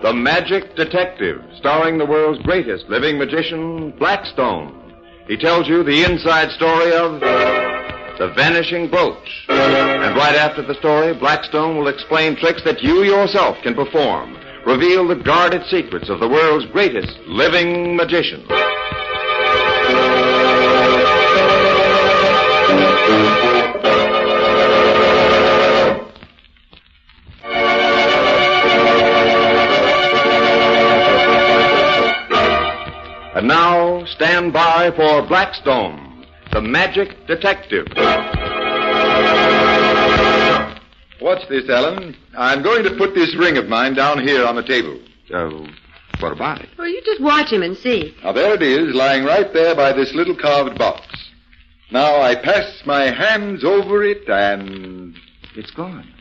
The Magic Detective, starring the world's greatest living magician, Blackstone. He tells you the inside story of the Vanishing Brooch. And right after the story, Blackstone will explain tricks that you yourself can perform, reveal the guarded secrets of the world's greatest living magician. And now, stand by for Blackstone, the Magic Detective. What's this, Ellen? I'm going to put this ring of mine down here on the table. What about it? Well, you just watch him and see. Now, there it is, lying right there by this little carved box. Now, I pass my hands over it, and It's gone.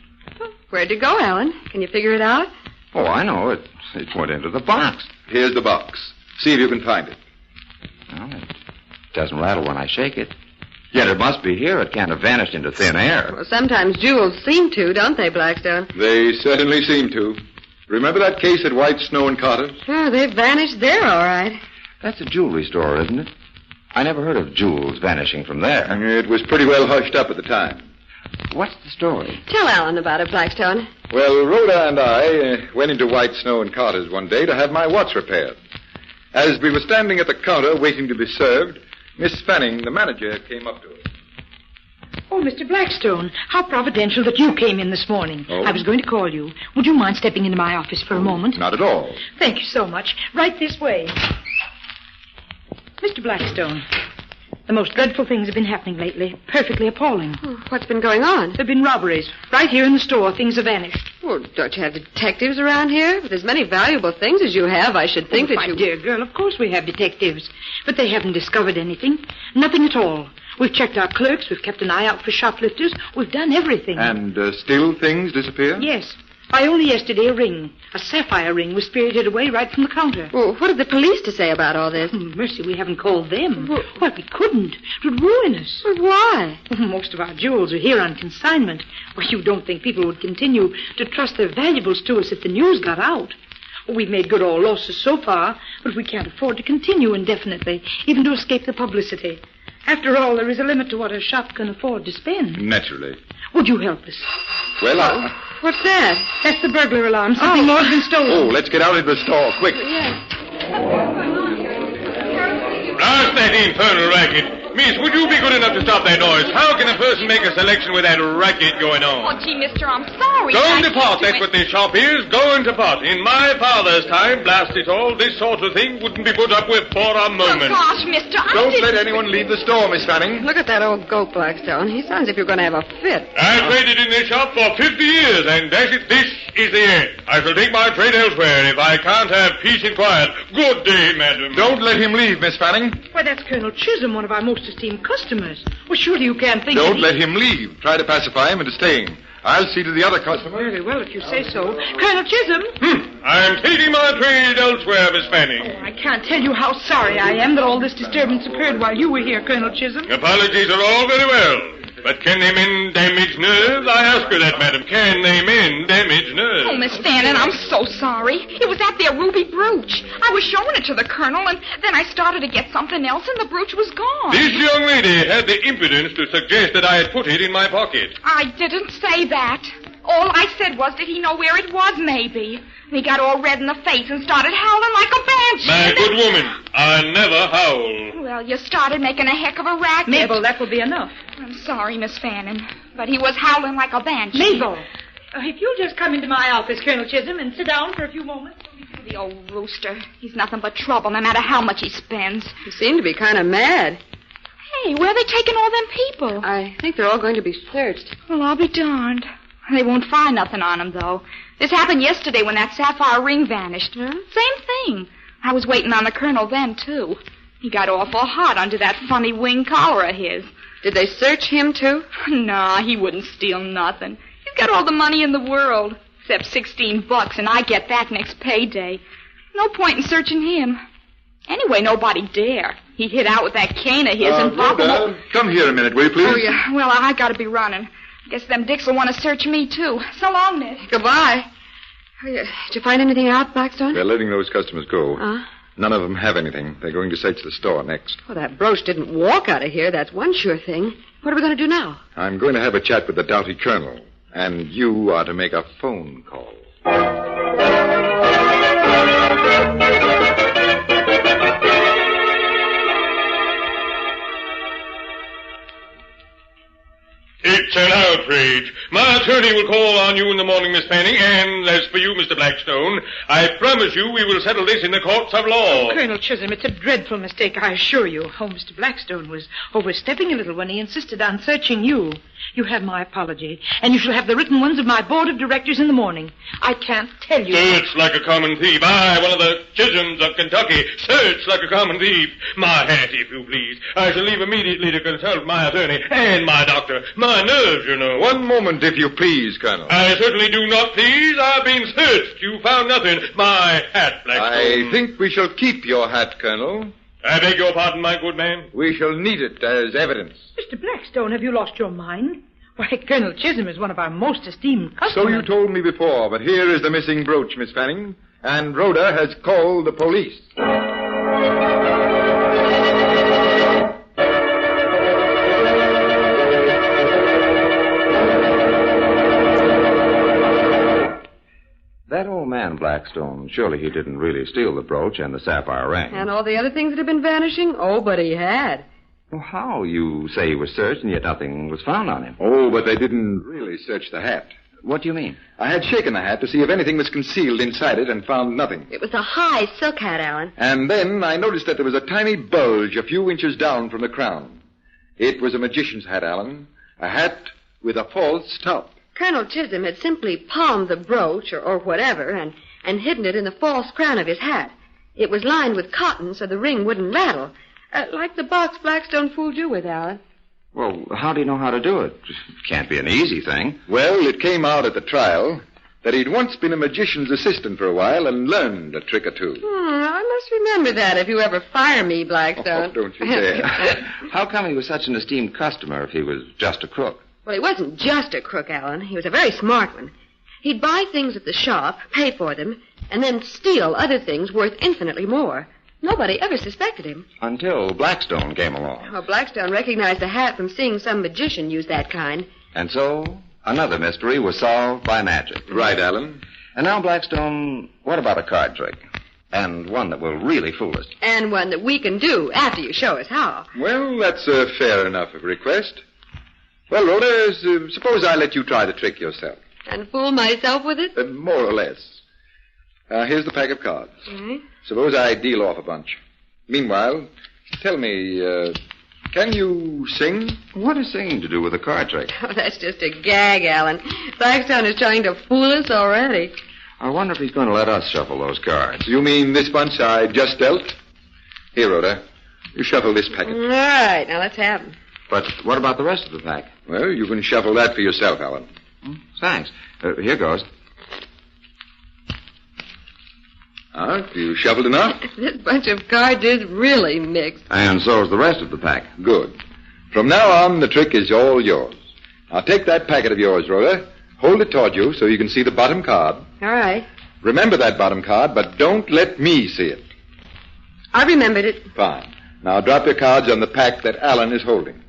Where'd it go, Alan? Can you figure it out? Oh, I know. It went into the box. Here's the box. See if you can find it. Well, it doesn't rattle when I shake it. Yet it must be here. It can't have vanished into thin air. Well, sometimes jewels seem to, don't they, Blackstone? They certainly seem to. Remember that case at White, Snow, and Carter's? Sure, they vanished there, all right. That's a jewelry store, isn't it? I never heard of jewels vanishing from there. It was pretty well hushed up at the time. What's the story? Tell Alan about it, Blackstone. Well, Rhoda and I went into White, Snow, and Carter's one day to have my watch repaired. As we were standing at the counter waiting to be served, Miss Fanning, the manager, came up to us. Oh, Mr. Blackstone, how providential that you came in this morning. Oh? I was going to call you. Would you mind stepping into my office for a moment? Not at all. Thank you so much. Right this way. Mr. Blackstone, the most dreadful things have been happening lately. Perfectly appalling. What's been going on? There have been robberies. Right here in the store, things have vanished. Well, don't you have detectives around here? With as many valuable things as you have, I should think that my you... dear girl, of course we have detectives. But they haven't discovered anything. Nothing at all. We've checked our clerks. We've kept an eye out for shoplifters. We've done everything. And still things disappear? Yes. Why, only yesterday a ring, a sapphire ring, was spirited away right from the counter. Well, what have the police to say about all this? Mercy, we haven't called them. Well, we couldn't. It would ruin us. Well, why? Most of our jewels are here on consignment. Well, you don't think people would continue to trust their valuables to us if the news got out. We've made good all losses so far, but we can't afford to continue indefinitely, even to escape the publicity. After all, there is a limit to what a shop can afford to spend. Naturally. Would you help us? Well, What's that? That's the burglar alarm. Something more has been stolen. Oh, let's get out of the store, quick. Blast that infernal racket. Miss, would you be good enough to stop that noise? How can a person make a selection with that racket going on? Oh, gee, mister, I'm sorry. Going to pot, that's what this shop is. Going to pot. In my father's time, blast it all, this sort of thing wouldn't be put up with for a moment. Oh, gosh, mister, Don't let anyone leave the store, Miss Fanning. Look at that old goat, Blackstone. He sounds as if you're going to have a fit. I've traded in this shop for 50 years, and dash it, this is the end. I shall take my trade elsewhere if I can't have peace and quiet. Good day, madam. Don't let him leave, Miss Fanning. Why, that's Colonel Chisholm, one of our most esteemed customers. Well, surely you can't think... Don't let him leave. Try to pacify him into staying. I'll see to the other customer. Very well, if you say so. Colonel Chisholm? I'm taking my trade elsewhere, Miss Fanning. Oh, I can't tell you how sorry I am that all this disturbance occurred while you were here, Colonel Chisholm. Apologies are all very well. But can they mend damaged nerves? I ask her that, madam. Can they mend damaged nerves? Oh, Miss Fannin, I'm so sorry. It was that there ruby brooch. I was showing it to the colonel, and then I started to get something else, and the brooch was gone. This young lady had the impudence to suggest that I had put it in my pocket. I didn't say that. All I said was, did he know where it was, maybe? And he got all red in the face and started howling like a banshee. My good woman, I never howl. Well, you started making a heck of a racket. Mabel, that will be enough. I'm sorry, Miss Fannin, but he was howling like a banshee. Mabel, if you'll just come into my office, Colonel Chisholm, and sit down for a few moments. The old rooster. He's nothing but trouble, no matter how much he spends. You seem to be kind of mad. Hey, where are they taking all them people? I think they're all going to be searched. Well, I'll be darned. They won't find nothing on him, though. This happened yesterday when that sapphire ring vanished. Huh? Same thing. I was waiting on the colonel then, too. He got awful hot under that funny wing collar of his. Did they search him, too? Nah, he wouldn't steal nothing. He's got all the money in the world, except $16, and I get that next payday. No point in searching him. Anyway, nobody dare. He hit out with that cane of his and Rhoda, come here a minute, will you, please? Oh, yeah. Well, I gotta be running. Guess them dicks will want to search me, too. So long, Miss. Goodbye. Did you find anything out, Blackstone? They're letting those customers go. Huh? None of them have anything. They're going to search the store next. Well, that brooch didn't walk out of here. That's one sure thing. What are we going to do now? I'm going to have a chat with the doughty colonel, and you are to make a phone call. It's an outrage. My attorney will call on you in the morning, Miss Fanning, and as for you, Mr. Blackstone, I promise you we will settle this in the courts of law. Oh, Colonel Chisholm, it's a dreadful mistake, I assure you. Oh, Mr. Blackstone was overstepping a little when he insisted on searching you. You have my apology, and you shall have the written ones of my board of directors in the morning. I can't tell you. Search like a common thief. I, one of the Chisholms of Kentucky, search like a common thief. My hat, if you please. I shall leave immediately to consult my attorney and my doctor. My nerves, you know. One moment, if you please, Colonel. I certainly do not please. I've been searched. You found nothing. My hat, Blackstone. I think we shall keep your hat, Colonel. I beg your pardon, my good man. We shall need it as evidence. Mr. Blackstone, have you lost your mind? Why, Colonel Chisholm is one of our most esteemed customers. So you told me before, but here is the missing brooch, Miss Fanning, and Rhoda has called the police. That old man, Blackstone, surely he didn't really steal the brooch and the sapphire ring. And all the other things that have been vanishing? Oh, but he had. Well, how? You say he was searched and yet nothing was found on him. Oh, but they didn't really search the hat. What do you mean? I had shaken the hat to see if anything was concealed inside it and found nothing. It was a high silk hat, Alan. And then I noticed that there was a tiny bulge a few inches down from the crown. It was a magician's hat, Alan. A hat with a false top. Colonel Chisholm had simply palmed the brooch or whatever and hidden it in the false crown of his hat. It was lined with cotton so the ring wouldn't rattle. Like the box Blackstone fooled you with, Alan. Well, how do you know how to do it? It can't be an easy thing. Well, it came out at the trial that he'd once been a magician's assistant for a while and learned a trick or two. I must remember that if you ever fire me, Blackstone. Oh, don't you dare. How come he was such an esteemed customer if he was just a crook? Well, he wasn't just a crook, Alan. He was a very smart one. He'd buy things at the shop, pay for them, and then steal other things worth infinitely more. Nobody ever suspected him. Until Blackstone came along. Well, Blackstone recognized the hat from seeing some magician use that kind. And so, another mystery was solved by magic. Right, Alan. And now, Blackstone, what about a card trick? And one that will really fool us. And one that we can do after you show us how. Well, that's a fair enough request. Well, Rhoda, suppose I let you try the trick yourself. And fool myself with it? More or less. Here's the pack of cards. Mm-hmm. Suppose I deal off a bunch. Meanwhile, tell me, can you sing? What has singing to do with a card trick? Oh, that's just a gag, Alan. Blackstone is trying to fool us already. I wonder if he's going to let us shuffle those cards. You mean this bunch I just dealt? Here, Rhoda, you shuffle this packet. All right, now let's have them. But what about the rest of the pack? Well, you can shuffle that for yourself, Alan. Thanks. Here goes. You shuffled enough? This bunch of cards is really mixed. And so's the rest of the pack. Good. From now on, the trick is all yours. Now, take that packet of yours, Rhoda. Hold it toward you so you can see the bottom card. All right. Remember that bottom card, but don't let me see it. I remembered it. Fine. Now, drop your cards on the pack that Alan is holding.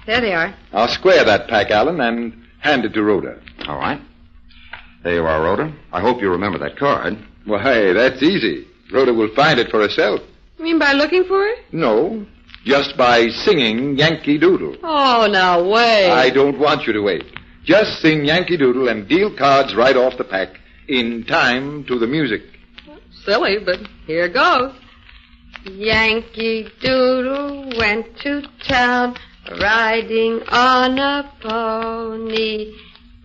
There they are. Now, square that pack, Alan, and hand it to Rhoda. All right. There you are, Rhoda. I hope you remember that card. Well, hey, that's easy. Rhoda will find it for herself. You mean by looking for it? No, just by singing Yankee Doodle. Oh, now wait. I don't want you to wait. Just sing Yankee Doodle and deal cards right off the pack in time to the music. Silly, but here goes. Yankee Doodle went to town riding on a pony.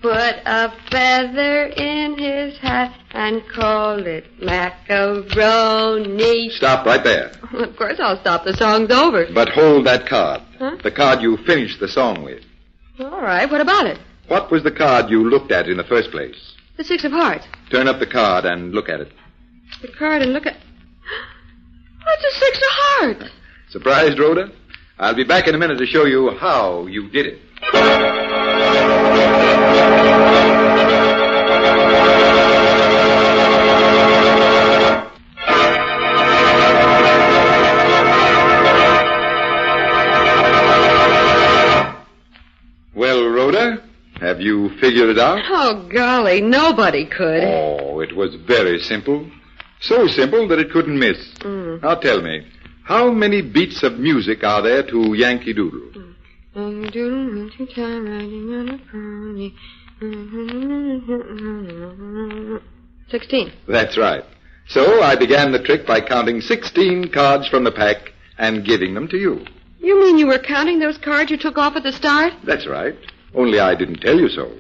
Put a feather in his hat and called it macaroni. Stop right there. Of course I'll stop. The song's over. But hold that card. Huh? The card you finished the song with. All right. What about it? What was the card you looked at in the first place? The 6 of hearts. Turn up the card and look at it. The card and look at... That's a 6 of hearts. Surprised, Rhoda? I'll be back in a minute to show you how you did it. figure it out? Oh, golly, nobody could. Oh, it was very simple. So simple that it couldn't miss. Now tell me, how many beats of music are there to Yankee Doodle? 16. That's right. So I began the trick by counting 16 cards from the pack and giving them to you. You mean you were counting those cards you took off at the start? That's right. Only I didn't tell you so.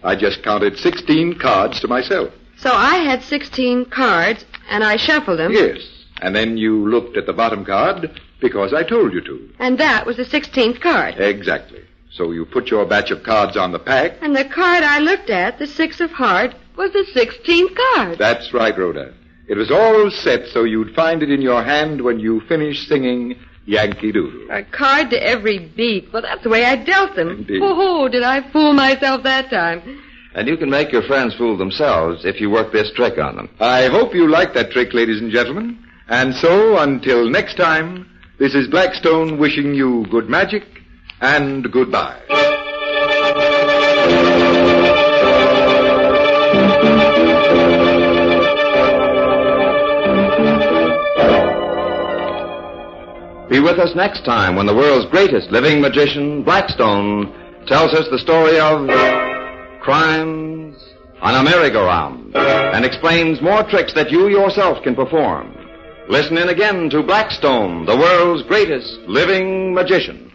I just counted 16 cards to myself. So I had 16 cards, and I shuffled them. Yes. And then you looked at the bottom card because I told you to. And that was the 16th card. Exactly. So you put your batch of cards on the pack. And the card I looked at, the 6 of heart, was the 16th card. That's right, Rhoda. It was all set so you'd find it in your hand when you finished singing Yankee Doodle. A card to every beat. Well, that's the way I dealt them. Indeed. Oh, did I fool myself that time? And you can make your friends fool themselves if you work this trick on them. I hope you like that trick, ladies and gentlemen. And so, until next time, this is Blackstone wishing you good magic and goodbye. Be with us next time when the world's greatest living magician, Blackstone, tells us the story of crimes on a merry-go-round and explains more tricks that you yourself can perform. Listen in again to Blackstone, the world's greatest living magician.